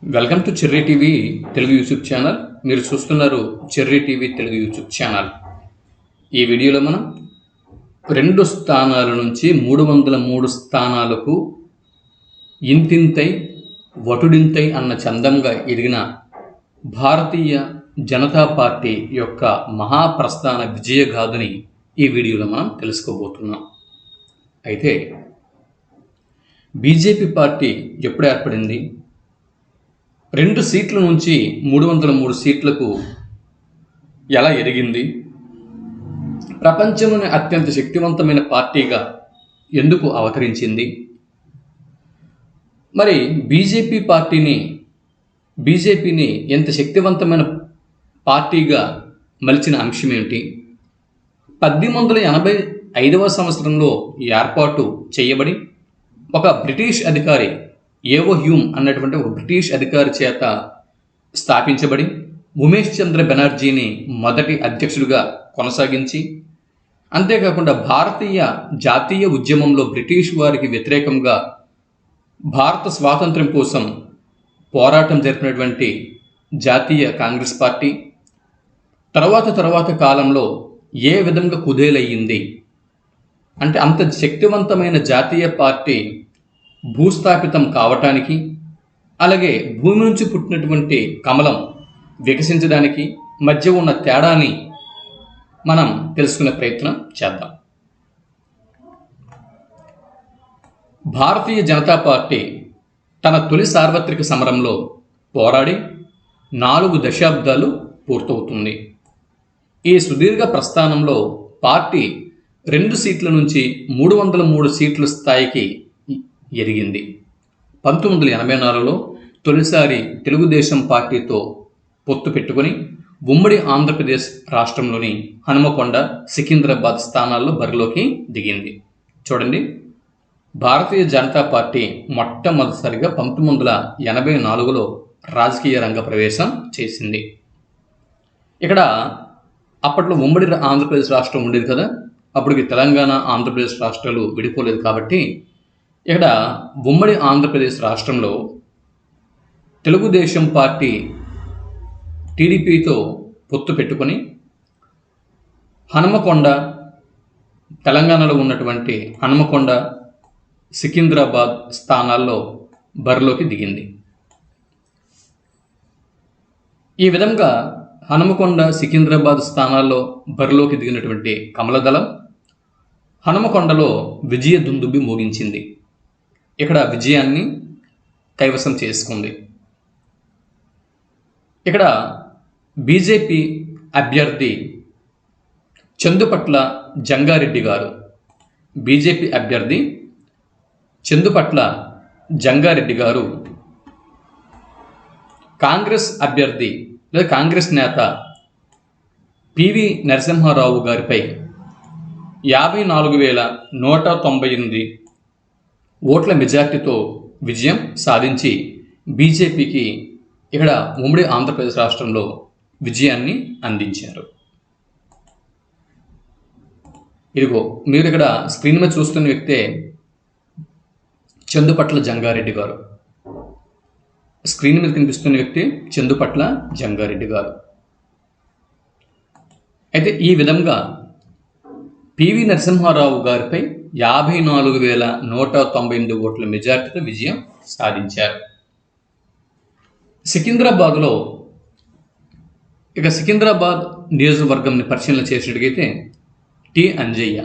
Welcome to cherry TV Telugu YouTube channel. మీరు చూస్తున్నారు cherry TV Telugu YouTube channel. ఈ వీడియోలో మనం 2 స్థానాల నుంచి 303 స్థానాలకు ఇంతింతై వటుడింతై అన్న చందంగా ఎదిగిన భారతీయ జనతా పార్టీ యొక్క మహాప్రస్థాన విజయగాథని ఈ వీడియోలో మనం తెలుసుకోబోతున్నాం. అయితే బీజేపీ పార్టీ ఎప్పుడు ఏర్పడింది, 2 సీట్ల నుంచి 303 సీట్లకు ఎలా ఎదిగింది, ప్రపంచంలోని అత్యంత శక్తివంతమైన పార్టీగా ఎందుకు అవతరించింది, మరి బీజేపీని ఎంత శక్తివంతమైన పార్టీగా మలిచిన అంశం ఏమిటి, 1885వ సంవత్సరంలో ఏర్పాటు చేయబడి ఒక బ్రిటిష్ అధికారి ఏవో హ్యూమ్ అన్నటువంటి ఒక బ్రిటిష్ అధికారి చేత స్థాపించబడి ఉమేష్ చంద్ర బెనర్జీని మొదటి అధ్యక్షుడిగా కొనసాగించి, అంతేకాకుండా భారతీయ జాతీయ ఉద్యమంలో బ్రిటిష్ వారికి వ్యతిరేకంగా భారత స్వాతంత్ర్యం కోసం పోరాటం జరిపినటువంటి జాతీయ కాంగ్రెస్ పార్టీ తర్వాత కాలంలో ఏ విధంగా కుదేలయ్యింది అంటే, అంత శక్తివంతమైన జాతీయ పార్టీ భూస్థాపితం కావటానికి, అలాగే భూమి నుంచి పుట్టినటువంటి కమలం వికసించడానికి మధ్య ఉన్న తేడాని మనం తెలుసుకునే ప్రయత్నం చేద్దాం. భారతీయ జనతా పార్టీ తన తొలి సార్వత్రిక సమరంలో పోరాడి 4 దశాబ్దాలు పూర్తవుతుంది. ఈ సుదీర్ఘ ప్రస్థానంలో పార్టీ 2 సీట్ల నుంచి 303 సీట్ల స్థాయికి ఎదిగింది. 1984లో తొలిసారి తెలుగుదేశం పార్టీతో పొత్తు పెట్టుకుని ఉమ్మడి ఆంధ్రప్రదేశ్ రాష్ట్రంలోని హనుమకొండ, సికింద్రాబాద్ స్థానాల్లో బరిలోకి దిగింది. చూడండి, భారతీయ జనతా పార్టీ మొట్టమొదటిసారిగా 1984లో రాజకీయ రంగ ప్రవేశం చేసింది. ఇక్కడ అప్పట్లో ఉమ్మడి ఆంధ్రప్రదేశ్ రాష్ట్రం ఉండేది కదా, అప్పటికి తెలంగాణ, ఆంధ్రప్రదేశ్ రాష్ట్రాలు విడిపోలేదు. కాబట్టి ఇక్కడ ఉమ్మడి ఆంధ్రప్రదేశ్ రాష్ట్రంలో తెలుగుదేశం పార్టీ టీడీపీతో పొత్తు పెట్టుకొని హనుమకొండ, తెలంగాణలో ఉన్నటువంటి హనుమకొండ, సికింద్రాబాద్ స్థానాల్లో బరిలోకి దిగింది. ఈ విధంగా హనుమకొండ, సికింద్రాబాద్ స్థానాల్లో బరిలోకి దిగినటువంటి కమలదళం హనుమకొండలో విజయ దుందుబి మోగించింది. ఇక్కడ విజయాన్ని కైవసం చేసుకుంది. ఇక్కడ బీజేపీ అభ్యర్థి చందుపట్ల జంగారెడ్డి గారు, బీజేపీ అభ్యర్థి చందుపట్ల జంగారెడ్డి గారు కాంగ్రెస్ అభ్యర్థి లేదా కాంగ్రెస్ నేత పివి నరసింహారావు గారిపై 54,198 ఓట్ల మెజార్టీతో విజయం సాధించి బీజేపీకి ఇక్కడ ఉమ్మడి ఆంధ్రప్రదేశ్ రాష్ట్రంలో విజయాన్ని అందించారు. ఇదిగో మీరు ఇక్కడ స్క్రీన్ మీద చూస్తున్న వ్యక్తే చందుపట్ల జంగారెడ్డి గారు. స్క్రీన్ మీద కనిపిస్తున్న వ్యక్తి చందుపట్ల జంగారెడ్డి గారు. అయితే ఈ విధంగా పివి నరసింహారావు గారిపై 54,198 ఓట్ల మెజార్టీతో విజయం సాధించారు. సికింద్రాబాద్ నియోజకవర్గంని పరిశీలన చేసేటట్టయితే టి అంజయ్య,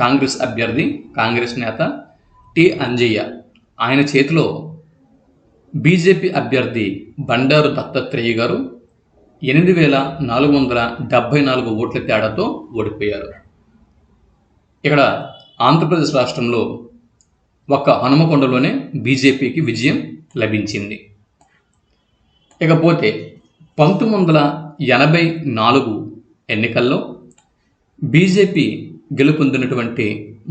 కాంగ్రెస్ అభ్యర్థి, కాంగ్రెస్ నేత టి అంజయ్య, ఆయన చేతిలో బీజేపీ అభ్యర్థి బండారు దత్తాత్రేయ గారు 8,474 ఓట్ల తేడాతో ఓడిపోయారు. ఇక్కడ ఆంధ్రప్రదేశ్ రాష్ట్రంలో ఒక్క హనుమకొండలోనే బీజేపీకి విజయం లభించింది. ఇకపోతే 1984 ఎన్నికల్లో బీజేపీ గెలుపొందినటువంటి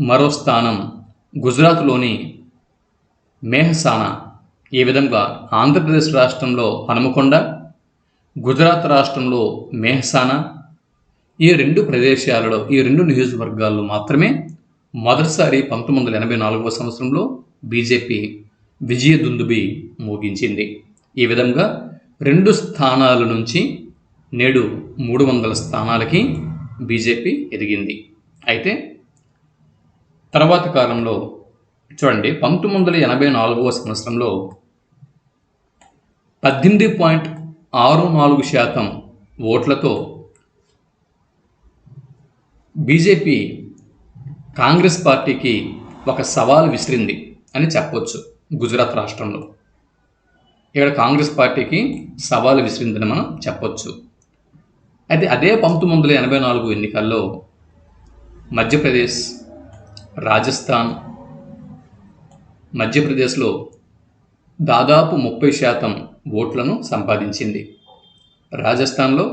మరో స్థానం గుజరాత్లోని మెహసానా. ఈ విధంగా ఆంధ్రప్రదేశ్ రాష్ట్రంలో హనుమకొండ, గుజరాత్ రాష్ట్రంలో మెహసానా, ఈ 2 ప్రదేశాలలో, ఈ 2 నియోజకవర్గాల్లో మాత్రమే మొదటిసారి 1984వ సంవత్సరంలో బీజేపీ విజయ దుందుబి మోగించింది. ఈ విధంగా 2 స్థానాల నుంచి నేడు 300 స్థానాలకి బీజేపీ ఎదిగింది. అయితే తర్వాత కాలంలో చూడండి, 1984వ సంవత్సరంలో 18.64% ఓట్లతో బీజేపీ కాంగ్రెస్ పార్టీకి ఒక సవాల్ విసిరింది అని చెప్పవచ్చు. గుజరాత్ రాష్ట్రంలో ఇక్కడ కాంగ్రెస్ పార్టీకి సవాలు విసిరిందని మనం చెప్పొచ్చు. అయితే అదే 1984 ఎన్నికల్లో మధ్యప్రదేశ్, రాజస్థాన్, మధ్యప్రదేశ్లో దాదాపు 30% ఓట్లను సంపాదించింది. రాజస్థాన్లో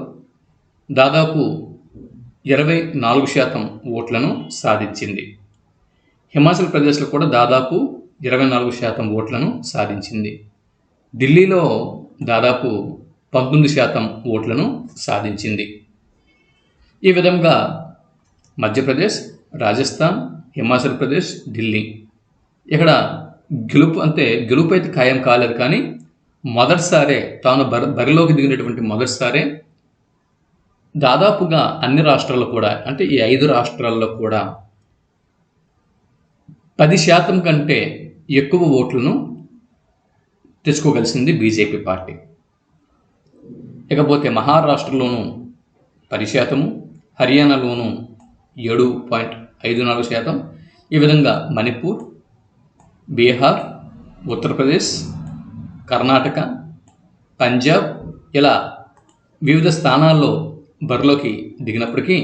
దాదాపు 24% ఓట్లను సాధించింది. హిమాచల్ ప్రదేశ్లో కూడా దాదాపు 24% ఓట్లను సాధించింది. ఢిల్లీలో దాదాపు 19% ఓట్లను సాధించింది. ఈ విధంగా మధ్యప్రదేశ్, రాజస్థాన్, హిమాచల్ ప్రదేశ్, ఢిల్లీ ఇక్కడ గెలుపు అయితే ఖాయం కాలేదు. కానీ మొదటిసారే తాను బరిలోకి దిగినటువంటి మొదటిసారే దాదాపుగా అన్ని రాష్ట్రాల్లో కూడా, అంటే ఈ 5 రాష్ట్రాల్లో కూడా 10% కంటే ఎక్కువ ఓట్లను తెచ్చుకోగలిసింది బీజేపీ పార్టీ. ఇకపోతే మహారాష్ట్రలోనూ 10%, హర్యానాలోనూ 7.54%, ఈ విధంగా మణిపూర్, బీహార్, ఉత్తరప్రదేశ్, కర్ణాటక, పంజాబ్ ఇలా వివిధ స్థానాల్లో బరిలోకి దిగినప్పటికీ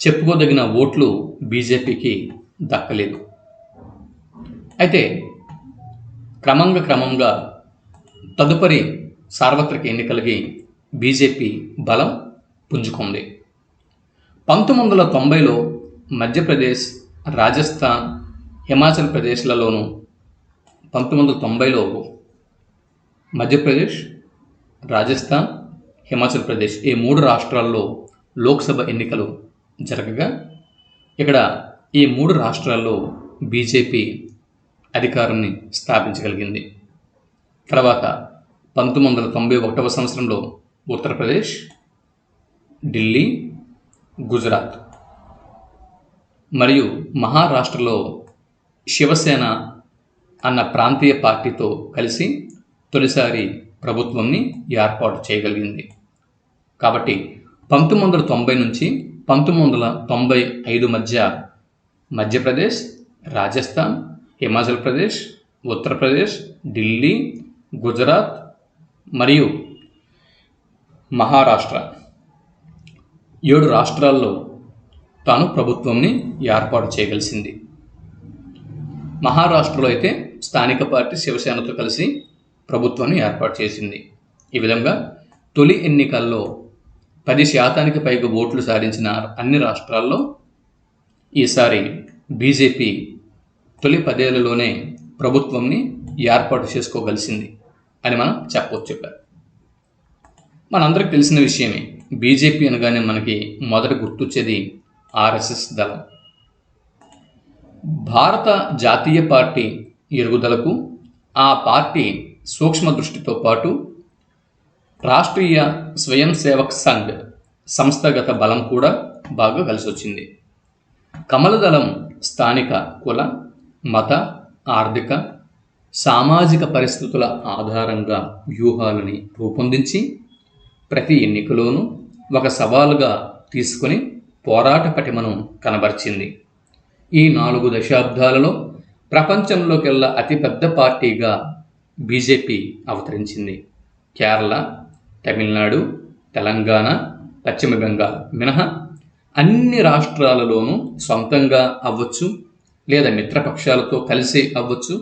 చెప్పుకోదగిన ఓట్లు బీజేపీకి దక్కలేదు. అయితే క్రమంగా తదుపరి సార్వత్రిక ఎన్నికలకి బీజేపీ బలం పుంజుకుంది. 1990లో మధ్యప్రదేశ్, రాజస్థాన్, హిమాచల్ ప్రదేశ్లలోనూ 1990లో మధ్యప్రదేశ్, రాజస్థాన్, హిమాచల్ ప్రదేశ్ ఈ 3 రాష్ట్రాల్లో లోక్సభ ఎన్నికలు జరగగా ఇక్కడ ఈ 3 రాష్ట్రాల్లో బీజేపీ అధికారాన్ని స్థాపించగలిగింది. తర్వాత 1991వ సంవత్సరంలో ఉత్తరప్రదేశ్, ఢిల్లీ, గుజరాత్ మరియు మహారాష్ట్రలో శివసేన అన్న ప్రాంతీయ పార్టీతో కలిసి తొలిసారి ప్రభుత్వాన్ని ఏర్పాటు చేయగలిగింది. కాబట్టి 1990 నుంచి 1995 మధ్య మధ్యప్రదేశ్, రాజస్థాన్, హిమాచల్ ప్రదేశ్, ఉత్తరప్రదేశ్, ఢిల్లీ, గుజరాత్ మరియు మహారాష్ట్ర 7 రాష్ట్రాల్లో తాను ప్రభుత్వాన్ని ఏర్పాటు చేయగలిసింది. మహారాష్ట్రలో అయితే స్థానిక పార్టీ శివసేనతో కలిసి ప్రభుత్వాన్ని ఏర్పాటు చేసింది. ఈ విధంగా తొలి ఎన్నికల్లో 10% పైగా ఓట్లు సాధించిన అన్ని రాష్ట్రాల్లో ఈసారి బీజేపీ తొలి 10 ఏళ్లలోనే ప్రభుత్వాన్ని ఏర్పాటు చేసుకోగలిసింది అని మనం చెప్పవచ్చు. మనందరికి తెలిసిన విషయమే, బీజేపీ అనగానే మనకి మొదట గుర్తొచ్చేది ఆర్ఎస్ఎస్ దళం. భారత జాతీయ పార్టీ ఎరుగుదలకు ఆ పార్టీ సూక్ష్మ దృష్టితో పాటు రాష్ట్రీయ స్వయం సేవక్ సంఘ్ సంస్థాగత బలం కూడా బాగా కలిసి వచ్చింది. కమల దళం స్థానిక కుల, మత, ఆర్థిక, సామాజిక పరిస్థితుల ఆధారంగా వ్యూహాలని రూపొందించి ప్రతి ఎన్నికలోనూ ఒక సవాలుగా తీసుకుని పోరాట పటిమను కనబరిచింది. ఈ 4 దశాబ్దాలలో ప్రపంచంలోకెల్లా అతిపెద్ద పార్టీగా బీజేపీ అవతరించింది. కేరళ, తమిళనాడు, తెలంగాణ, పశ్చిమ బెంగాల్ మినహా అన్ని రాష్ట్రాలలోనూ సొంతంగా అవ్వచ్చు లేదా మిత్రపక్షాలతో కలిసి అవ్వచ్చు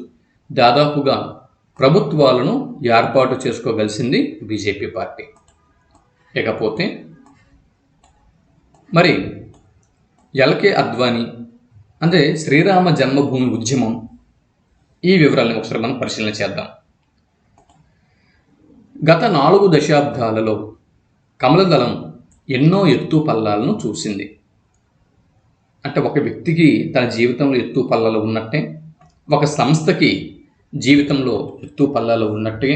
దాదాపుగా ప్రభుత్వాలను ఏర్పాటు చేసుకోగలిసింది బీజేపీ పార్టీ. ఇకపోతే మరి ఎల్కే అద్వానీ అంటే శ్రీరామ జన్మభూమి ఉద్యమం, ఈ వివరాలను ఒకసారి మనం పరిశీలన చేద్దాం. గత 4 దశాబ్దాలలో కమలదళం ఎన్నో ఎత్తు పల్లాలను చూసింది. అంటే ఒక వ్యక్తికి తన జీవితంలో ఎత్తు పల్లాలు ఉన్నట్టే, ఒక సంస్థకి జీవితంలో ఎత్తు పల్లాలు ఉన్నట్టే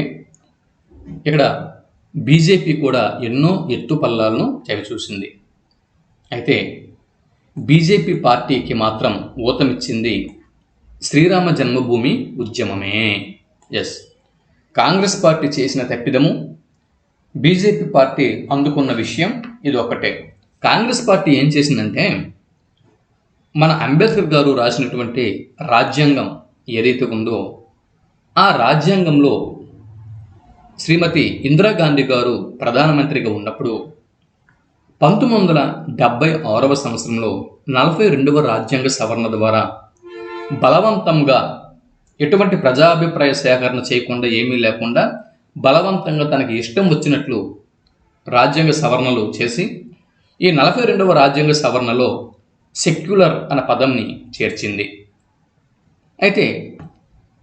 ఇక్కడ బీజేపీ కూడా ఎన్నో ఎత్తుపల్లాలను చవిచూసింది. అయితే బీజేపీ పార్టీకి మాత్రం ఊతమిచ్చింది శ్రీరామ జన్మభూమి ఉద్యమమే. ఎస్, కాంగ్రెస్ పార్టీ చేసిన తప్పిదము, బీజేపీ పార్టీ అందుకున్న విషయం ఇది ఒకటే. కాంగ్రెస్ పార్టీ ఏం చేసిందంటే, మన అంబేద్కర్ గారు రాసినటువంటి రాజ్యాంగం ఏదైతే ఉందో ఆ రాజ్యాంగంలో శ్రీమతి ఇందిరాగాంధీ గారు ప్రధానమంత్రిగా ఉన్నప్పుడు 1976వ సంవత్సరంలో 42వ రాజ్యాంగ సవరణ ద్వారా బలవంతంగా, ఎటువంటి ప్రజాభిప్రాయ సేకరణ చేయకుండా, ఏమీ లేకుండా బలవంతంగా తనకి ఇష్టం వచ్చినట్లు రాజ్యాంగ సవరణలు చేసి ఈ 42వ రాజ్యాంగ సవరణలో సెక్యులర్ అన్న పదంని చేర్చింది. అయితే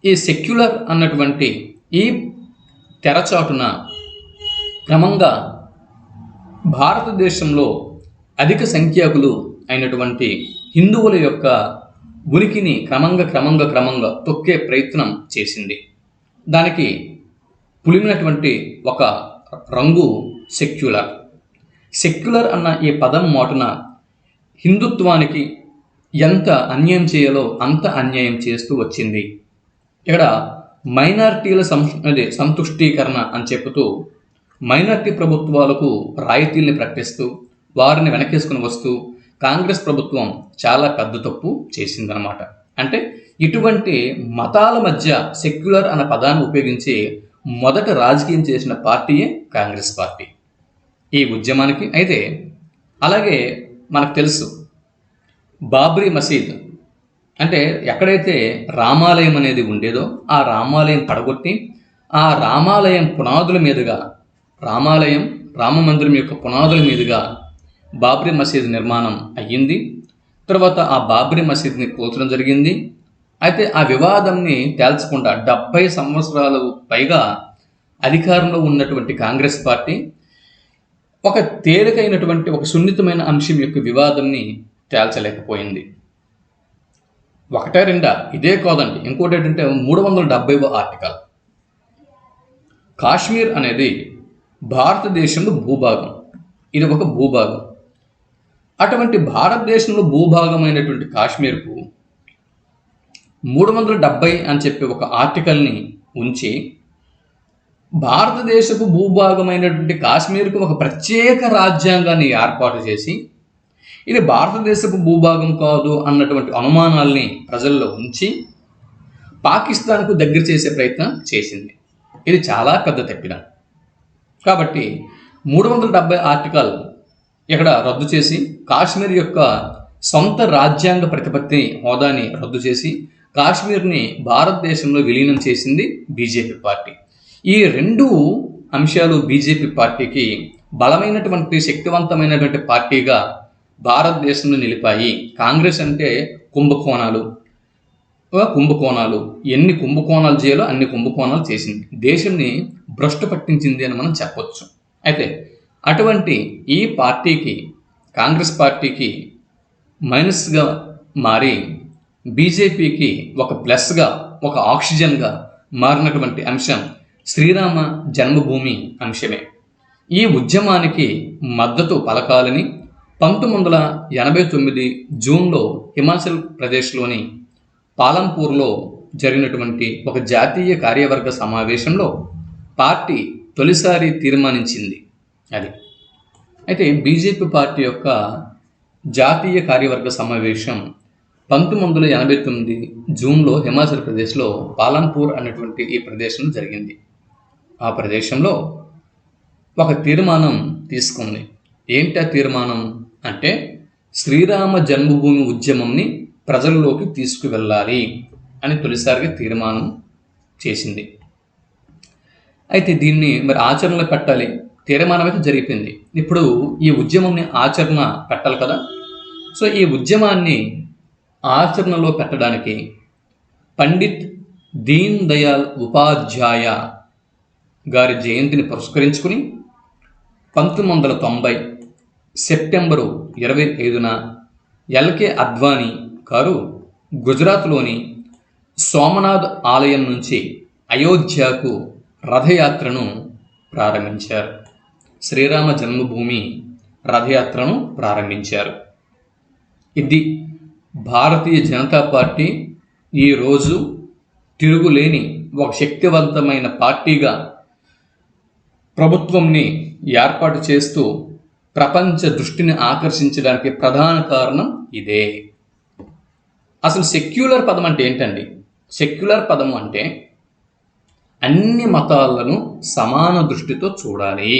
ఈ సెక్యులర్ అన్నటువంటి ఈ తెరచాటున క్రమంగా భారతదేశంలో అధిక సంఖ్యాకులు అయినటువంటి హిందువుల యొక్క ఉనికిని క్రమంగా తొక్కే ప్రయత్నం చేసింది. దానికి పులిమినటువంటి ఒక రంగు సెక్యులర్. సెక్యులర్ అన్న ఈ పదం మాటున హిందుత్వానికి ఎంత అన్యాయం చేయాలో అంత అన్యాయం చేస్తూ వచ్చింది. ఇక్కడ మైనారిటీల సంతుష్టీకరణ అని చెబుతూ మైనారిటీ ప్రభుత్వాలకు రాయితీల్ని ప్రకటిస్తూ వారిని వెనకేసుకుని వస్తూ కాంగ్రెస్ ప్రభుత్వం చాలా పెద్ద తప్పు చేసిందనమాట. అంటే ఇటువంటి మతాల మధ్య సెక్యులర్ అన్న పదాన్ని ఉపయోగించి మొదట రాజకీయం చేసిన పార్టీయే కాంగ్రెస్ పార్టీ ఈ ఉద్యమానికి. అయితే అలాగే మనకు తెలుసు, బాబ్రీ మసీద్ అంటే ఎక్కడైతే రామాలయం అనేది ఉండేదో ఆ రామాలయం పడగొట్టి ఆ రామాలయం పునాదుల మీదుగా, రామ మందిరం యొక్క పునాదుల మీదుగా బాబ్రీ మసీద్ నిర్మాణం అయ్యింది. తర్వాత ఆ బాబ్రీ మసీద్ని కూల్చడం జరిగింది. అయితే ఆ వివాదంని తేల్చకుండా 70 సంవత్సరాలు పైగా అధికారంలో ఉన్నటువంటి కాంగ్రెస్ పార్టీ ఒక తేలికైనటువంటి ఒక సున్నితమైన అంశం యొక్క వివాదంని తేల్చలేకపోయింది. ఒకటే రెండా, ఇదే కాదండి, ఇంకోటి ఏంటంటే 370వ ఆర్టికల్. కాశ్మీర్ అనేది భారతదేశంలో భూభాగం, ఇది ఒక భూభాగం. అటువంటి భారతదేశంలో భూభాగమైనటువంటి కాశ్మీర్కు 370 అని చెప్పి ఒక ఆర్టికల్ని ఉంచి భారతదేశపు భూభాగమైనటువంటి కాశ్మీర్కు ఒక ప్రత్యేక రాజ్యాంగాన్ని ఏర్పాటు చేసి ఇది భారతదేశపు భూభాగం కాదు అన్నటువంటి అనుమానాల్ని ప్రజల్లో ఉంచి పాకిస్తాన్కు దగ్గర చేసే ప్రయత్నం చేసింది. ఇది చాలా పెద్ద తప్పిదం. కాబట్టి 370 ఆర్టికల్ ఇక్కడ రద్దు చేసి కాశ్మీర్ యొక్క సొంత రాజ్యాంగ ప్రతిపత్తి హోదాని రద్దు చేసి కాశ్మీర్ని భారతదేశంలో విలీనం చేసింది బీజేపీ పార్టీ. ఈ రెండు అంశాలు బీజేపీ పార్టీకి బలమైనటువంటి శక్తివంతమైనటువంటి పార్టీగా భారతదేశంలో నిలిపాయి. కాంగ్రెస్ అంటే కుంభకోణాలు, ఎన్ని కుంభకోణాలు చేయాలో అన్ని కుంభకోణాలు చేసింది, దేశాన్ని భ్రష్టు పట్టించింది అని మనం చెప్పొచ్చు. అయితే అటువంటి ఈ పార్టీకి, కాంగ్రెస్ పార్టీకి మైనస్గా మారి బీజేపీకి ఒక ప్లస్గా, ఒక ఆక్సిజన్గా మారినటువంటి అంశం శ్రీరామ జన్మభూమి అంశమే. ఈ ఉద్యమానికి మద్దతు పలకాలని 1989 జూన్లో హిమాచల్ ప్రదేశ్లోని పాలంపూర్లో జరిగినటువంటి ఒక జాతీయ కార్యవర్గ సమావేశంలో పార్టీ తొలిసారి తీర్మానించింది అది. అయితే బీజేపీ పార్టీ యొక్క జాతీయ కార్యవర్గ సమావేశం 1989 జూన్లో హిమాచల్ ప్రదేశ్లో పాలంపూర్ అనేటువంటి ఈ ప్రదేశంలో జరిగింది. ఆ ప్రదేశంలో ఒక తీర్మానం తీసుకుంది. ఏంటి ఆ తీర్మానం అంటే, శ్రీరామ జన్మభూమి ఉద్యమంని ప్రజల్లోకి తీసుకువెళ్ళాలి అని తొలిసారిగా తీర్మానం చేసింది. అయితే దీన్ని మరి ఆచరణలో పెట్టాలి, తీర్మానం అయితే జరిగిపోయింది. ఇప్పుడు ఈ ఉద్యమంని ఆచరణ పెట్టాలి కదా. సో ఈ ఉద్యమాన్ని ఆచరణలో పెట్టడానికి పండిత్ దీన్ దయాళ్ ఉపాధ్యాయ గారి జయంతిని పురస్కరించుకుని 1990 సెప్టెంబరు 25న ఎల్కే అద్వానీ గారు గుజరాత్లోని సోమనాథ్ ఆలయం నుంచి అయోధ్యకు రథయాత్రను ప్రారంభించారు. శ్రీరామ జన్మభూమి రథయాత్రను ప్రారంభించారు. ఇది భారతీయ జనతా పార్టీ ఈరోజు తిరుగులేని ఒక శక్తివంతమైన పార్టీగా ప్రభుత్వంని ఏర్పాటు చేస్తూ ప్రపంచ దృష్టిని ఆకర్షించడానికి ప్రధాన కారణం ఇదే. అసలు సెక్యులర్ పదం అంటే ఏంటండి? సెక్యులర్ పదం అంటే అన్ని మతాలను సమాన దృష్టితో చూడాలి.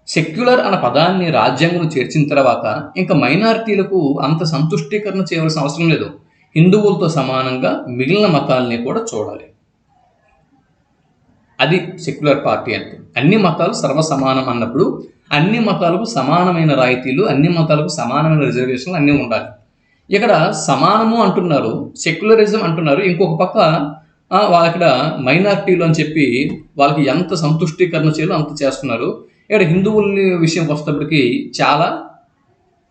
సెక్యులర్ అన్న పదాన్ని రాజ్యాంగం చేర్చిన తర్వాత ఇంకా మైనారిటీలకు అంత సంతుష్టీకరణ చేయవలసిన అవసరం లేదు. హిందువులతో సమానంగా మిగిలిన మతాలని కూడా చూడాలి. అది సెక్యులర్ పార్టీ అంటే. అన్ని మతాలు సర్వసమానం అన్నప్పుడు అన్ని మతాలకు సమానమైన రాయితీలు, అన్ని మతాలకు సమానమైన రిజర్వేషన్లు అన్నీ ఉండాలి. ఇక్కడ సమానము అంటున్నారు, సెక్యులరిజం అంటున్నారు, ఇంకొక పక్క ఇక్కడ మైనారిటీలు అని చెప్పి వాళ్ళకి ఎంత సంతుష్టీకరణ చేయాలో అంత చేస్తున్నారు. ఇక్కడ హిందువుల విషయం వస్తేప్పటికి చాలా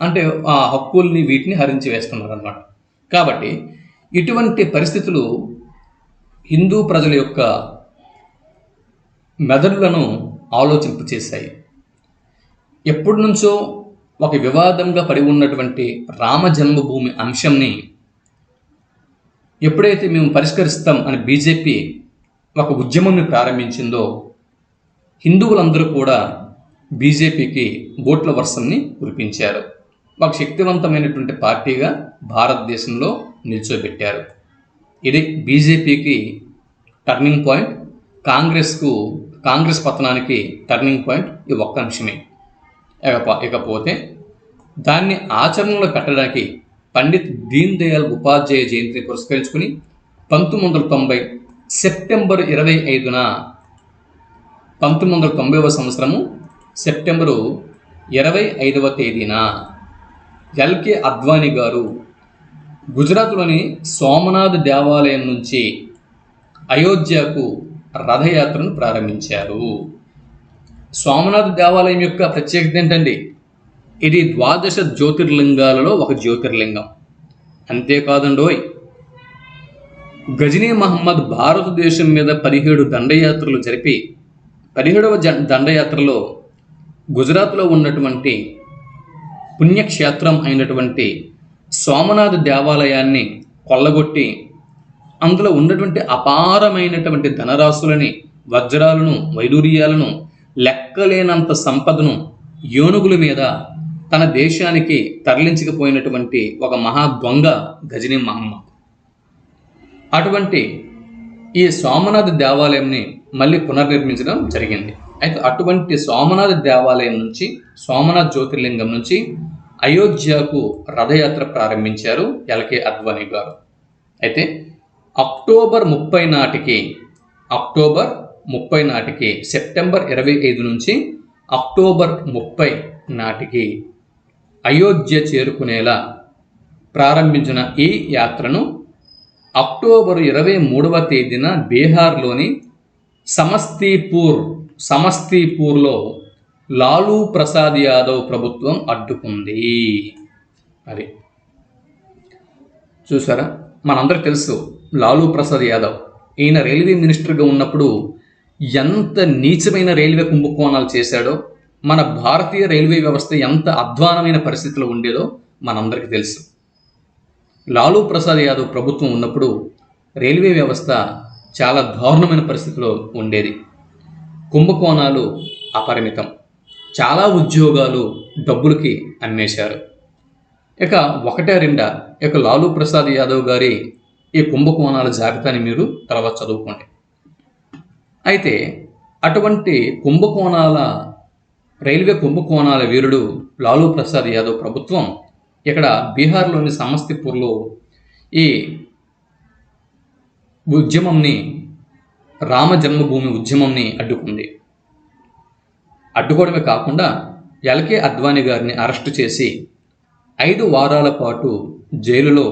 అంటే ఆ హక్కుల్ని వీటిని హరించి వేస్తున్నారు అన్నమాట. కాబట్టి ఇటువంటి పరిస్థితులు హిందూ ప్రజల యొక్క మెదడులను ఆలోచింపచేశాయి. ఎప్పటి నుంచో ఒక వివాదంగా పడి ఉన్నటువంటి రామ జన్మభూమి అంశంని ఎప్పుడైతే మేము పరిష్కరిస్తాం అని బీజేపీ ఒక ఉద్యమంని ప్రారంభించిందో హిందువులందరూ కూడా బీజేపీకి ఓట్ల వర్షంని కురిపించారు. ఒక శక్తివంతమైనటువంటి పార్టీగా భారతదేశంలో నిల్చోబెట్టారు. ఇది బీజేపీకి టర్నింగ్ పాయింట్, కాంగ్రెస్ పతనానికి టర్నింగ్ పాయింట్ ఈ ఒక్క అంశమే. ఇకపోతే దాన్ని ఆచరణలో పెట్టడానికి పండిత్ దీన్ దయాళ్ ఉపాధ్యాయ జయంతిని పురస్కరించుకుని 1990 సెప్టెంబర్ 25న 1990వ సంవత్సరము సెప్టెంబరు 25వ తేదీన ఎల్కే అద్వానీ గారు గుజరాత్లోని సోమనాథ్ దేవాలయం నుంచి అయోధ్యకు రథయాత్రను ప్రారంభించారు. సోమనాథ్ దేవాలయం యొక్క ప్రత్యేకత ఏంటండి? ఇది 12 జ్యోతిర్లింగాలలో ఒక జ్యోతిర్లింగం. అంతేకాదండోయ్, గజనీ మహమ్మద్ భారతదేశం మీద 17 దండయాత్రలు జరిపి 17వ దండయాత్రలో గుజరాత్లో ఉన్నటువంటి పుణ్యక్షేత్రం అయినటువంటి సోమనాథ్ దేవాలయాన్ని కొల్లగొట్టి అందులో ఉన్నటువంటి అపారమైనటువంటి ధనరాశులని, వజ్రాలను, వైడూర్యాలను, లెక్కలేనంత సంపదను ఏనుగుల మీద తన దేశానికి తరలించకపోయినటువంటి ఒక మహా దొంగ గజనీ మహమ్మద్. అటువంటి ఈ సోమనాథ్ దేవాలయంని మళ్ళీ పునర్నిర్మించడం జరిగింది. అయితే అటువంటి సోమనాథ్ దేవాలయం నుంచి, సోమనాథ్ జ్యోతిర్లింగం నుంచి అయోధ్యకు రథయాత్ర ప్రారంభించారు ఎల్కే అద్వానీ గారు. అయితే అక్టోబర్ 30 నాటికి సెప్టెంబర్ 25 నుంచి అక్టోబర్ 30 నాటికి అయోధ్య చేరుకునేలా ప్రారంభించిన ఈ యాత్రను అక్టోబర్ 23వ తేదీన బీహార్లోని సమస్తీపూర్లో లాలూ ప్రసాద్ యాదవ్ ప్రభుత్వం అడ్డుకుంది. అది చూసారా? మనందరికి తెలుసు లాలూ ప్రసాద్ యాదవ్. ఈయన రైల్వే మినిస్టర్గా ఉన్నప్పుడు ఎంత నీచమైన రైల్వే కుంభకోణాలు చేశాడో, మన భారతీయ రైల్వే వ్యవస్థ ఎంత అధ్వానమైన పరిస్థితిలో ఉండేదో మనందరికీ తెలుసు. లాలూ ప్రసాద్ యాదవ్ ప్రభుత్వం ఉన్నప్పుడు రైల్వే వ్యవస్థ చాలా దారుణమైన పరిస్థితిలో ఉండేది. కుంభకోణాలు అపరిమితం, చాలా ఉద్యోగాలు డబ్బులకి అమ్మేశారు. ఇక లాలూ ప్రసాద్ యాదవ్ గారి ఈ కుంభకోణాల జాబితాని మీరు తర్వాత చదువుకోండి. అయితే అటువంటి రైల్వే కుంభకోణాల వీరుడు లాలూ ప్రసాద్ యాదవ్ ప్రభుత్వం ఇక్కడ బీహార్లోని సమస్తీపూర్లో ఈ రామ జన్మభూమి ఉద్యమంని అడ్డుకుంది. అడ్డుకోవడమే కాకుండా ఎల్కే అద్వానీ గారిని అరెస్టు చేసి 5 వారాల పాటు జైలులో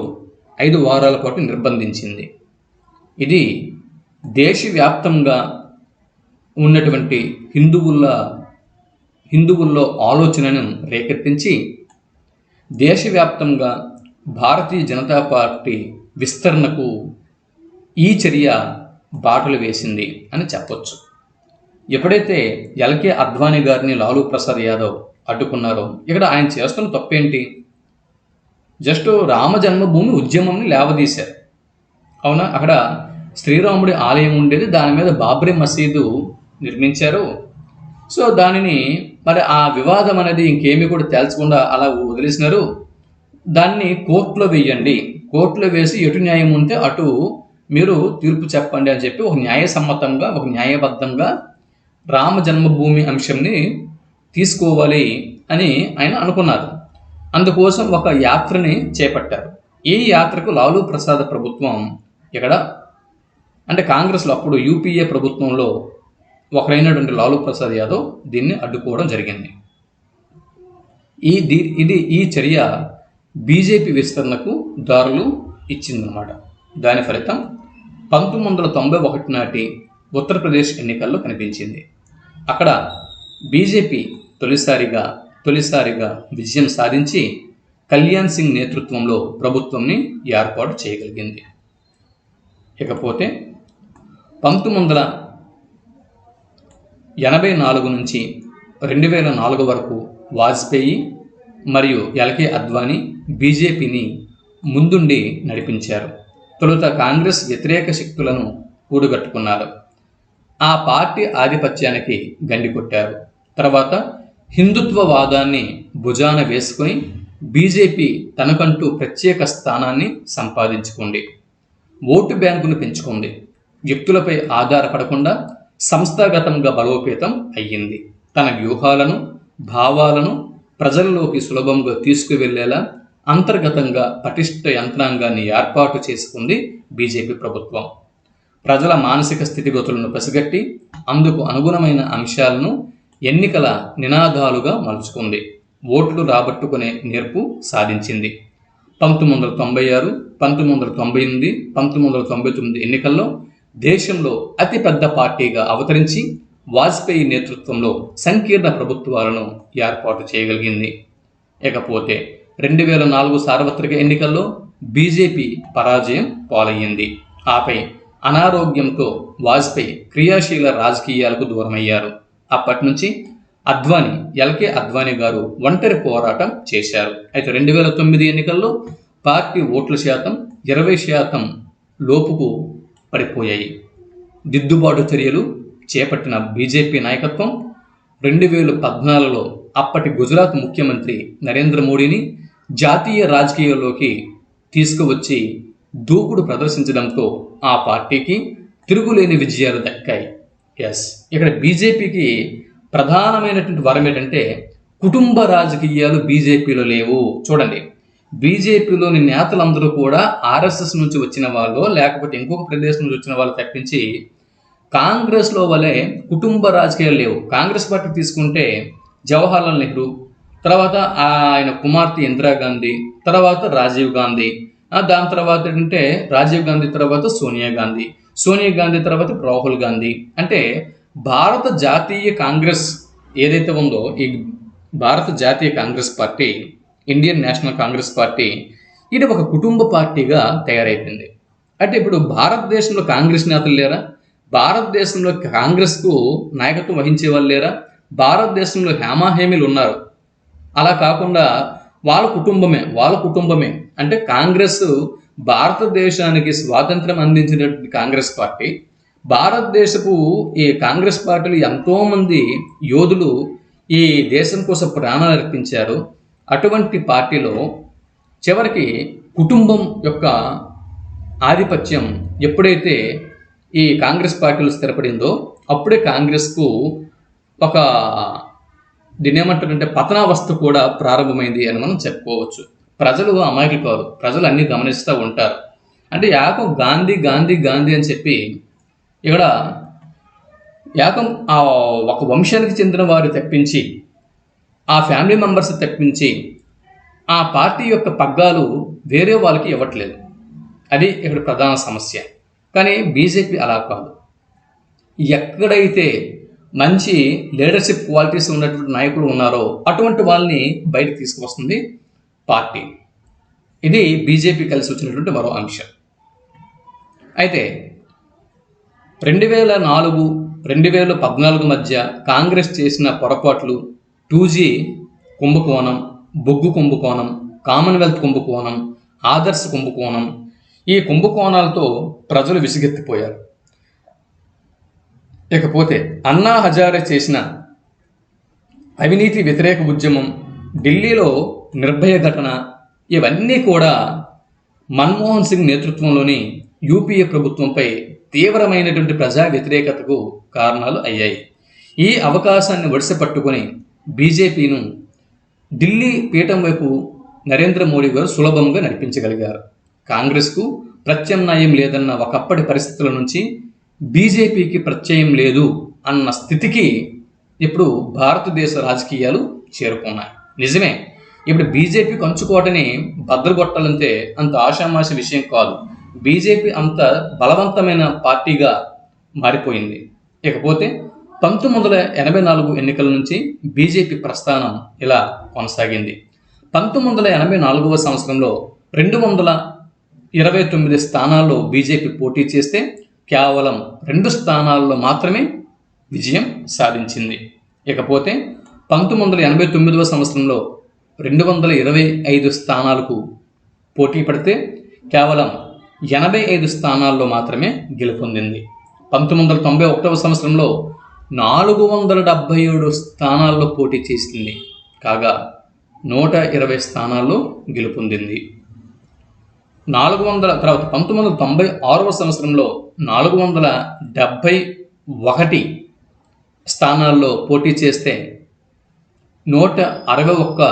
5 వారాల పాటు నిర్బంధించింది. ఇది దేశవ్యాప్తంగా ఉన్నటువంటి హిందువుల్లో ఆలోచనను రేకెత్తించి దేశవ్యాప్తంగా భారతీయ జనతా పార్టీ విస్తరణకు ఈ చర్య బాటలు వేసింది అని చెప్పొచ్చు. ఎప్పుడైతే ఎల్కే అద్వానీ గారిని లాలూ ప్రసాద్ యాదవ్ అడ్డుకున్నారో ఇక్కడ ఆయన చేస్తున్న తప్పేంటి? జస్ట్ రామ జన్మభూమి ఉద్యమంని లేవదీశారు. అవునా? అక్కడ శ్రీరాముడి ఆలయం ఉండేది, దాని మీద బాబ్రీ మసీదు నిర్మించారు. సో దానిని మరి ఆ వివాదం అనేది ఇంకేమీ కూడా తేల్చకుండా అలా వదిలేసినారు. దాన్ని కోర్టులో వేయండి, కోర్టులో వేసి ఎటు న్యాయం ఉంటే అటు మీరు తీర్పు చెప్పండి అని చెప్పి ఒక న్యాయసమ్మతంగా, ఒక న్యాయబద్ధంగా రామ జన్మభూమి అంశంని తీసుకోవాలి అని ఆయన అనుకున్నారు. అందుకోసం ఒక యాత్రని చేపట్టారు. ఈ యాత్రకు లాలూ ప్రసాద్ ప్రభుత్వం ఇక్కడ అంటే కాంగ్రెస్లో అప్పుడు యూపీఏ ప్రభుత్వంలో ఒకరైనటువంటి లాలూ ప్రసాద్ యాదవ్ దీన్ని అడ్డుకోవడం జరిగింది. ఈ చర్య బీజేపీ విస్తరణకు దారులు ఇచ్చిందనమాట. దాని ఫలితం 1991 నాటి ఉత్తరప్రదేశ్ ఎన్నికల్లో కనిపించింది. అక్కడ బీజేపీ తొలిసారిగా విజయం సాధించి కళ్యాణ్ సింగ్ నేతృత్వంలో ప్రభుత్వంని ఏర్పాటు చేయగలిగింది. ఇకపోతే 1984 నుంచి 2004 వరకు వాజ్పేయి మరియు ఎల్కే అద్వానీ బీజేపీని ముందుండి నడిపించారు. తొలుత కాంగ్రెస్ వ్యతిరేక శక్తులను కూడగట్టుకున్నారు. ఆ పార్టీ ఆధిపత్యానికి గండి కొట్టారు. తర్వాత హిందుత్వవాదాన్ని భుజాన వేసుకొని బీజేపీ తనకంటూ ప్రత్యేక స్థానాన్ని సంపాదించుకుంది. ఓటు బ్యాంకును పెంచుకుంది. వ్యక్తులపై ఆధారపడకుండా సంస్థాగతంగా బలోపేతం అయ్యింది. తన వ్యూహాలను, భావాలను ప్రజల్లోకి సులభంగా తీసుకువెళ్లేలా అంతర్గతంగా పటిష్ట యంత్రాంగాన్ని ఏర్పాటు చేసుకుంది బీజేపీ ప్రభుత్వం. ప్రజల మానసిక స్థితిగతులను పసిగట్టి అందుకు అనుగుణమైన అంశాలను ఎన్నికల నినాదాలుగా మలుచుకుంది. ఓట్లు రాబట్టుకునే నేర్పు సాధించింది. 1996, 1998, 1999 ఎన్నికల్లో దేశంలో అతిపెద్ద పార్టీగా అవతరించి వాజ్పేయి నేతృత్వంలో సంకీర్ణ ప్రభుత్వాలను ఏర్పాటు చేయగలిగింది. ఇకపోతే 2004 సార్వత్రిక ఎన్నికల్లో బీజేపీ పరాజయం పాలయ్యింది. ఆపై అనారోగ్యంతో వాజ్పేయి క్రియాశీల రాజకీయాలకు దూరమయ్యారు. అప్పటి నుంచి ఎల్కే అద్వానీ గారు ఒంటరి పోరాటం చేశారు. అయితే 2009 ఎన్నికల్లో పార్టీ ఓట్ల శాతం 20% లోపుకు పడిపోయాయి. దిద్దుబాటు చర్యలు చేపట్టిన బీజేపీ నాయకత్వం 2014లో అప్పటి గుజరాత్ ముఖ్యమంత్రి నరేంద్ర మోడీని జాతీయ రాజకీయాల్లోకి తీసుకువచ్చి దూకుడు ప్రదర్శించడంతో ఆ పార్టీకి తిరుగులేని విజయాలు దక్కాయి. ఇక్కడ బీజేపీకి ప్రధానమైనటువంటి వరం ఏంటంటే కుటుంబ రాజకీయాలు బీజేపీలో లేవు. చూడండి, బీజేపీలోని నేతలందరూ కూడా ఆర్ఎస్ఎస్ నుంచి వచ్చిన వాళ్ళు, లేకపోతే ఇంకొక ప్రదేశం నుంచి వచ్చిన వాళ్ళు తప్పించి కాంగ్రెస్లో వలె కుటుంబ రాజకీయాలు లేవు. కాంగ్రెస్ పార్టీ తీసుకుంటే జవహర్లాల్ నెహ్రూ, తర్వాత ఆయన కుమార్తె ఇందిరాగాంధీ, తర్వాత రాజీవ్ గాంధీ, దాని తర్వాత ఏంటంటే రాజీవ్ గాంధీ తర్వాత సోనియా గాంధీ తర్వాత రాహుల్ గాంధీ. అంటే భారత జాతీయ కాంగ్రెస్ ఏదైతే ఉందో, ఈ భారత జాతీయ Congress party, Indian national Congress party, ఇది ఒక కుటుంబ పార్టీగా తయారైపోయింది. అంటే ఇప్పుడు భారతదేశంలో కాంగ్రెస్ నేతలు లేరా? భారతదేశంలో కాంగ్రెస్కు నాయకత్వం వహించే వాళ్ళు లేరా? భారతదేశంలో హేమాహేమీలు ఉన్నారు. అలా కాకుండా వాళ్ళ కుటుంబమే అంటే కాంగ్రెస్ భారతదేశానికి స్వాతంత్రం అందించినటువంటి కాంగ్రెస్ పార్టీ, భారతదేశపు ఈ కాంగ్రెస్ పార్టీలు ఎంతోమంది యోధులు ఈ దేశం కోసం ప్రాణాలు అర్పించారు. అటువంటి పార్టీలో చివరికి కుటుంబం యొక్క ఆధిపత్యం ఎప్పుడైతే ఈ కాంగ్రెస్ పార్టీలు స్థిరపడిందో అప్పుడే కాంగ్రెస్కు ఒక దీన్ని ఏమంటారంటే పతనావస్థ కూడా ప్రారంభమైంది అని మనం చెప్పుకోవచ్చు. ప్రజలు అమాయకులు కాదు, ప్రజలు అన్నీ గమనిస్తూ ఉంటారు. అంటే యాకం గాంధీ అని చెప్పి ఇక్కడ యాకం ఒక వంశానికి చెందిన వారు తప్పించి, ఆ ఫ్యామిలీ మెంబర్స్ తప్పించి ఆ పార్టీ యొక్క పగ్గాలు వేరే వాళ్ళకి ఇవ్వట్లేదు. అది ఇక్కడ ప్రధాన సమస్య. కానీ బీజేపీ అలా కాదు. ఎక్కడైతే మంచి లీడర్షిప్ క్వాలిటీస్ ఉన్నటువంటి నాయకులు ఉన్నారో అటువంటి వాళ్ళని బయటకు తీసుకువస్తుంది పార్టీ. ఇది బీజేపీ కలిసి వచ్చినటువంటి మరో అంశం. అయితే 2004 2014 మధ్య కాంగ్రెస్ చేసిన పొరపాట్లు 2G కుంభకోణం, బొగ్గు కుంభకోణం, కామన్వెల్త్ కుంభకోణం, ఆదర్శ కుంభకోణం, ఈ కుంభకోణాలతో ప్రజలు విసిగెత్తిపోయారు. ఇకపోతే అన్నా హజారే చేసిన అవినీతి వ్యతిరేక ఉద్యమం, ఢిల్లీలో నిర్భయ ఘటన, ఇవన్నీ కూడా మన్మోహన్ సింగ్ నేతృత్వంలోని యూపీఏ ప్రభుత్వంపై తీవ్రమైనటువంటి ప్రజా వ్యతిరేకతకు కారణాలు అయ్యాయి. ఈ అవకాశాన్ని వడిసెపట్టుకొని బీజేపీను ఢిల్లీ పీఠం వైపు నరేంద్ర మోడీ గారు సులభంగా నడిపించగలిగారు. కాంగ్రెస్కు ప్రత్యామ్నాయం లేదన్న ఒకప్పటి పరిస్థితుల నుంచి బీజేపీకి ప్రత్యయం లేదు అన్న స్థితికి ఇప్పుడు భారతదేశ రాజకీయాలు చేరుకున్నాయి. నిజమే, ఇప్పుడు బీజేపీ కంచుకోటని బద్దలుగొట్టాలంటే అంత ఆషామాషి విషయం కాదు. బీజేపీ అంత బలవంతమైన పార్టీగా మారిపోయింది. ఇకపోతే 1984 ఎన్నికల నుంచి బీజేపీ ప్రస్థానం ఇలా కొనసాగింది. 1984వ సంవత్సరంలో 229 స్థానాల్లో బీజేపీ పోటీ చేస్తే కేవలం 2 స్థానాల్లో మాత్రమే విజయం సాధించింది. ఇకపోతే 1989వ సంవత్సరంలో 225 స్థానాలకు పోటీ పడితే కేవలం 85 స్థానాల్లో మాత్రమే గెలుపొందింది. 1991వ సంవత్సరంలో 477 స్థానాల్లో పోటీ చేసింది. కాగా 120 స్థానాల్లో గెలుపొందింది. 1996వ సంవత్సరంలో 471 స్థానాల్లో పోటీ చేస్తే 161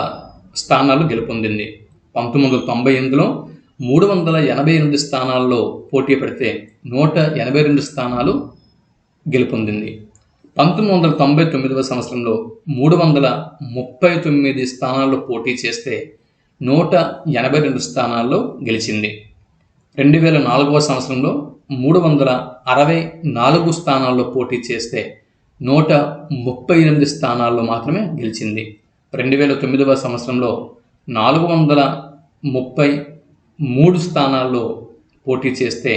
స్థానాలు గెలుపొందింది. 1998లో 388 స్థానాల్లో పోటీ పడితే 182 స్థానాలు గెలుపొందింది. 1999వ సంవత్సరంలో 339 స్థానాల్లో పోటీ చేస్తే 182 స్థానాల్లో గెలిచింది. 2004వ సంవత్సరంలో 364 స్థానాల్లో పోటీ చేస్తే 138 స్థానాల్లో మాత్రమే గెలిచింది. 2009వ సంవత్సరంలో 433 స్థానాల్లో పోటీ చేస్తే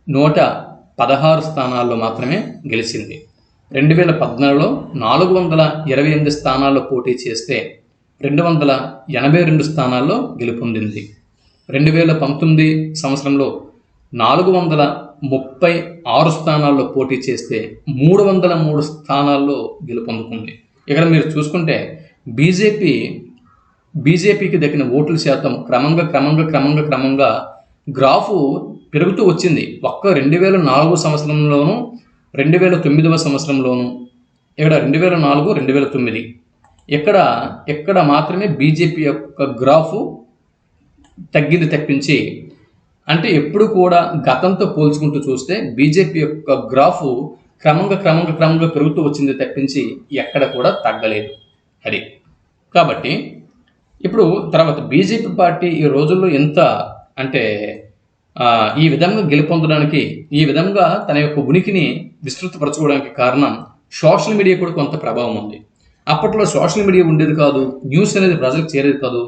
116 స్థానాల్లో మాత్రమే గెలిచింది. 2014లో 428 స్థానాల్లో పోటీ చేస్తే 282 స్థానాల్లో గెలుపొందింది. 2019 సంవత్సరంలో 436 స్థానాల్లో పోటీ చేస్తే 303 స్థానాల్లో గెలుపొందుకుంది. ఇక్కడ మీరు చూసుకుంటే బీజేపీకి దక్కిన ఓట్ల శాతం క్రమంగా గ్రాఫు పెరుగుతూ వచ్చింది. ఒక్క 2004 సంవత్సరంలోనూ 2009వ సంవత్సరంలోనూ, ఇక్కడ 2004, 2009 ఇక్కడ మాత్రమే బీజేపీ యొక్క గ్రాఫు తగ్గింది తప్పించి, అంటే ఎప్పుడు కూడా గతంతో పోల్చుకుంటూ చూస్తే బీజేపీ యొక్క గ్రాఫు క్రమంగా పెరుగుతూ వచ్చింది తప్పించి ఎక్కడ కూడా తగ్గలేదు. అది కాబట్టి ఇప్పుడు తర్వాత బీజేపీ పార్టీ ఈ రోజుల్లో ఎంత అంటే ఈ విధంగా గెలుపొందడానికి, ఈ విధంగా తన యొక్క ఉనికిని విస్తృతపరచుకోవడానికి కారణం సోషల్ మీడియా కూడా కొంత ప్రభావం ఉంది. అప్పట్లో సోషల్ మీడియా ఉండేది కాదు, న్యూస్ అనేది ప్రజలకు చేరేది కాదు,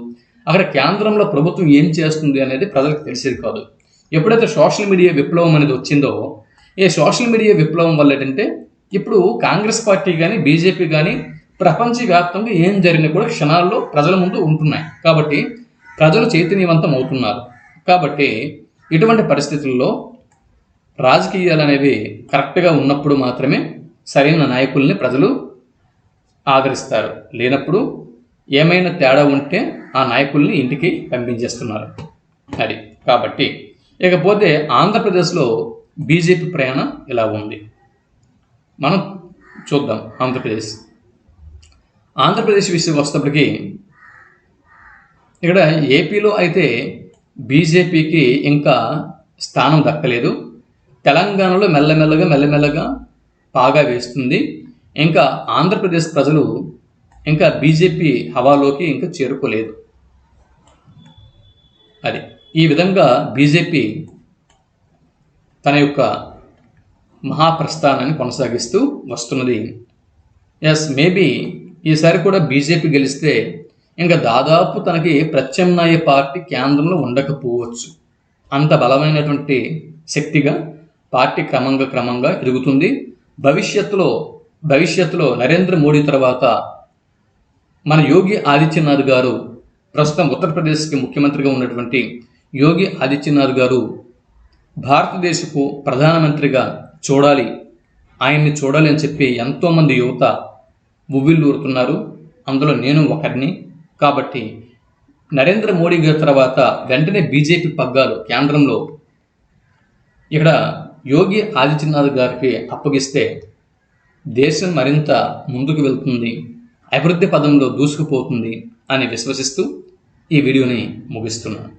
అక్కడ కేంద్రంలో ప్రభుత్వం ఏం చేస్తుంది అనేది ప్రజలకు తెలిసేది కాదు. ఎప్పుడైతే సోషల్ మీడియా విప్లవం అనేది వచ్చిందో, ఈ సోషల్ మీడియా విప్లవం వల్ల ఏంటంటే ఇప్పుడు కాంగ్రెస్ పార్టీ కానీ బీజేపీ కానీ ప్రపంచవ్యాప్తంగా ఏం జరిగినా కూడా క్షణాల్లో ప్రజల ముందు ఉంటున్నాయి. కాబట్టి ప్రజలు చైతన్యవంతం అవుతున్నారు. కాబట్టి ఇటువంటి పరిస్థితుల్లో రాజకీయాలు అనేవి కరెక్ట్గా ఉన్నప్పుడు మాత్రమే సరైన నాయకుల్ని ప్రజలు ఆదరిస్తారు. లేనప్పుడు ఏమైనా తేడా ఉంటే ఆ నాయకుల్ని ఇంటికి పంపించేస్తున్నారు. అది కాబట్టి ఇకపోతే ఆంధ్రప్రదేశ్లో బీజేపీ ప్రయాణం ఇలా ఉంది. మనం చూద్దాం. ఆంధ్రప్రదేశ్ విషయం వస్తప్పటికీ ఇక్కడ ఏపీలో అయితే బీజేపీకి ఇంకా స్థానం దక్కలేదు. తెలంగాణలో మెల్లమెల్లగా పాగా వేస్తుంది. ఇంకా ఆంధ్రప్రదేశ్ ప్రజలు ఇంకా బీజేపీ హవాలోకి ఇంకా చేరుకోలేదు. అది ఈ విధంగా బీజేపీ తన యొక్క మహాప్రస్థానాన్ని కొనసాగిస్తూ వస్తున్నది. మేబీ ఈసారి కూడా బీజేపీ గెలిస్తే ఇంకా దాదాపు తనకి ప్రత్యామ్నాయ పార్టీ కేంద్రంలో ఉండకపోవచ్చు. అంత బలమైనటువంటి శక్తిగా పార్టీ క్రమంగా ఎదుగుతుంది. భవిష్యత్తులో నరేంద్ర మోడీ తర్వాత మన యోగి ఆదిత్యనాథ్ గారు, ప్రస్తుతం ఉత్తరప్రదేశ్కి ముఖ్యమంత్రిగా ఉన్నటువంటి యోగి ఆదిత్యనాథ్ గారు భారతదేశపు ప్రధానమంత్రిగా ఆయన్ని చూడాలి అని చెప్పి ఎంతోమంది యువత ఉవ్విళ్ళూరుతున్నారు. అందులో నేను ఒకరిని. కాబట్టి నరేంద్ర మోడీ గారి తర్వాత వెంటనే బీజేపీ పగ్గాలు కేంద్రంలో ఇక్కడ యోగి ఆదిత్యనాథ్ గారికి అప్పగిస్తే దేశం మరింత ముందుకు వెళ్తుంది, అభివృద్ధి పదంలో దూసుకుపోతుంది అని విశ్వసిస్తూ ఈ వీడియోని ముగిస్తున్నాను.